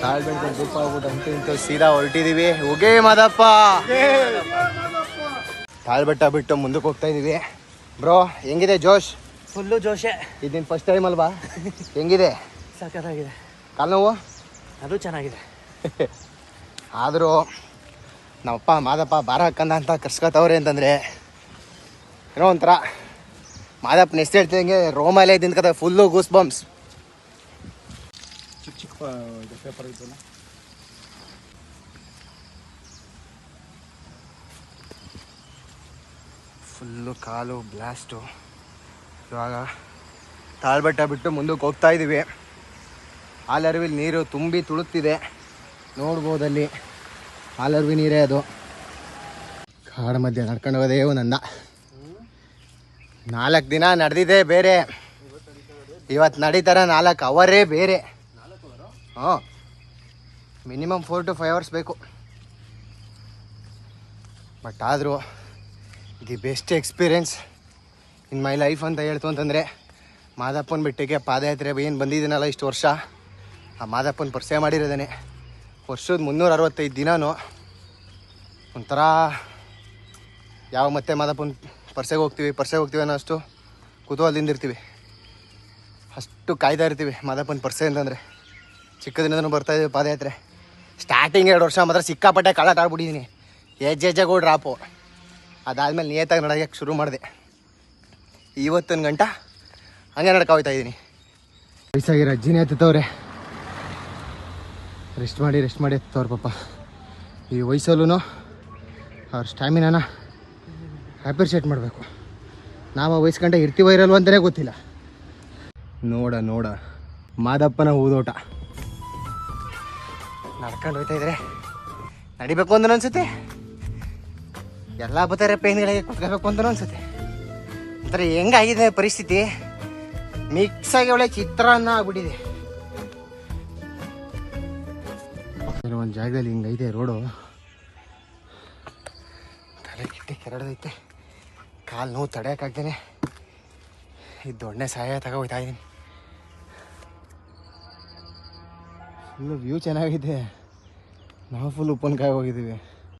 ತಾಳ್ ಬೆಳ್ಕೊಂಡು ಗುಪ್ಪ ಆಗ್ಬಿಟ್ಟು ಅಂತೂ ಸೀದಾ ಹೊರಟಿದೀವಿ. ಹೋಗೇ ಮಾದಪ್ಪ. ತಾಳ್ಬೆಟ್ಟ ಬಿಟ್ಟು ಮುಂದಕ್ಕೆ ಹೋಗ್ತಾ ಇದೀವಿ. ಬ್ರೋ ಹೆಂಗಿದೆ ಜೋಶ್? ಫುಲ್ಲು ಜೋಶೆ. ಇದೇನು ಫಸ್ಟ್ ಟೈಮ್ ಅಲ್ವಾ? ಹೆಂಗಿದೆ? ಸಖತ್ತಾಗಿದೆ. ಕಾಲು ನೋವು? ಅದು ಚೆನ್ನಾಗಿದೆ. ಆದರೂ ನಮ್ಮಪ್ಪ ಮಾದಪ್ಪ ಬಾರ ಹಾಕಂದ ಅಂತ ಕರ್ಸ್ಕೊತವ್ರೆ ಅಂತಂದರೆ ಏನೋ ಒಂಥರ ಮಾದಪ್ಪನ ಹೆಸ್ರು ಹೇಳ್ತಿದಂಗೆ ರೋಮಲ್ಲೇ ತಿಂದ್ಕತ ಫುಲ್ಲು ಗೂಸ್ ಬಂಪ್ಸ್. ಚಿಕ್ಕ ಚಿಕ್ಕ ಪೇಪರ್ ಇತ್ತಲ್ಲ, ಫುಲ್ಲು ಕಾಲು ಬ್ಲಾಸ್ಟು. ಇವಾಗ ತಾಳ್ಬೆಟ್ಟ ಬಿಟ್ಟು ಮುಂದಕ್ಕೆ ಹೋಗ್ತಾ ಇದ್ದೀವಿ. ಹಾಲರ್ವಿಲ್ ನೀರು ತುಂಬಿ ತುಳುಕ್ತಿದೆ, ನೋಡ್ಬೋದಲ್ಲಿ ಹಾಲರ್ವಿ ನೀರೇ ಅದು. ಕಾಡು ಮಧ್ಯೆ ನಡ್ಕೊಂಡು ಹೋಗೋದೇ ಒಂದನ್ನ 4 ದಿನ ನಡೆದಿದೆ ಬೇರೆ, ಇವತ್ತು ನಡೀತಾರ 4 ಅವರೇ ಬೇರೆ. ಹಾಂ, ಮಿನಿಮಮ್ 4 to 5 hours ಬೇಕು. ಬಟ್ ಆದರೂ the best experience in my life ಅಂತ ಹೇಳ್ತು ಅಂತಂದರೆ ಮಾದಪ್ಪನ ಬೆಟ್ಟಕ್ಕೆ ಪಾದಯಾತ್ರೆ ಏನು ಬಂದಿದ್ದೀನಲ್ಲ ಇಷ್ಟು ವರ್ಷ, ಆ ಮಾದಪ್ಪನ ಪರಿಚಯ ಮಾಡಿರೋದೇನೆ. ವರ್ಷದ 365 ದಿನವೂ ಒಂಥರ ಯಾವ ಮತ್ತೆ ಮಾದಪ್ಪನ ಪರಿಚಯಗೆ ಹೋಗ್ತೀವಿ ಅನ್ನೋ ಅಷ್ಟು ಕುತೂಹಲದಿಂದ ಇರ್ತೀವಿ. ಅಷ್ಟು ಕಾಯ್ತಾ ಇರ್ತೀವಿ ಮಾದಪ್ಪನ ಪರಿಚಯ ಅಂತಂದರೆ. ಚಿಕ್ಕದಿನದೂ ಬರ್ತಾಯಿದ್ದೀವಿ ಪಾದಯಾತ್ರೆ. ಸ್ಟಾರ್ಟಿಂಗ್ 2 ವರ್ಷ ಮಾತ್ರ ಸಿಕ್ಕಾಪಟ್ಟೆ ಕಾಲಾಟ ಆಡ್ಬಿಟ್ಟಿದ್ದೀನಿ, ಹೆಜ್ಜೆಗೂ ಡ್ರಾಪು. ಅದಾದಮೇಲೆ ನಿಯತ್ತಾಗಿ ನಡೋಕ್ಕೆ ಶುರು ಮಾಡಿದೆ. ಇವತ್ತಿನ ಗಂಟ ಹಂಗೆ ನಡ್ಕೊ ಹೋಗ್ತಾ ಇದ್ದೀನಿ. ವಯಸ್ಸಾಗಿರೋ ಅಜ್ಜಿನೇ ಹತ್ತವ್ರೆ, ರೆಸ್ಟ್ ಮಾಡಿ ಹತ್ತವ್ರ ಪಾಪ. ಈ ವಯಸ್ಸಲ್ಲೂ ಅವ್ರ ಸ್ಟ್ಯಾಮಿನಾನ ಅಪ್ರಿಷಿಯೇಟ್ ಮಾಡಬೇಕು. ನಾವು ಆ ವಯಸ್ಸು ಗಂಟ ಇರ್ತೀವೋ ಇರಲ್ವ ಅಂತಲೇ ಗೊತ್ತಿಲ್ಲ. ನೋಡ ಮಾದಪ್ಪನ ಊದೋಟ ನಡ್ಕೊಂಡು ಹೋಗ್ತಾ ಇದ್ರೆ ನಡಿಬೇಕು ಅಂದ್ರೆ ಅನ್ಸುತ್ತೆ, ಎಲ್ಲ ಬರ್ತಾರೆ ಪೈನ್ಗಳಿಗೆ ಕುತ್ಕೋಬೇಕು ಅಂತ ಅನ್ಸುತ್ತೆ. ಒಂಥರ ಹೆಂಗಾಗಿದೆ ಪರಿಸ್ಥಿತಿ, ಮಿಕ್ಸ್ ಆಗಿ ಒಳ್ಳೆ ಚಿತ್ರಾನ್ನ ಆಗ್ಬಿಟ್ಟಿದೆ. ಒಂದು ಜಾಗದಲ್ಲಿ ಹಿಂಗೈತೆ ರೋಡು, ತಲೆ ಕಿಟ್ಟಿ ಕೆರಡದೈತೆ, ಕಾಲು ನೋವು ತಡೆಯೋಕ್ಕಾಗ್ದೇನೆ ಈ ದೊಣ್ಣೆ ಸಹಾಯ ತಗೋಯ್ತಾ ಇದ್ದೀನಿ. ಫುಲ್ಲು ವ್ಯೂ ಚೆನ್ನಾಗಿದೆ, ನಾವು ಫುಲ್ ಉಪ್ಪಿನಕಾಯಿ ಹೋಗಿದ್ದೀವಿ.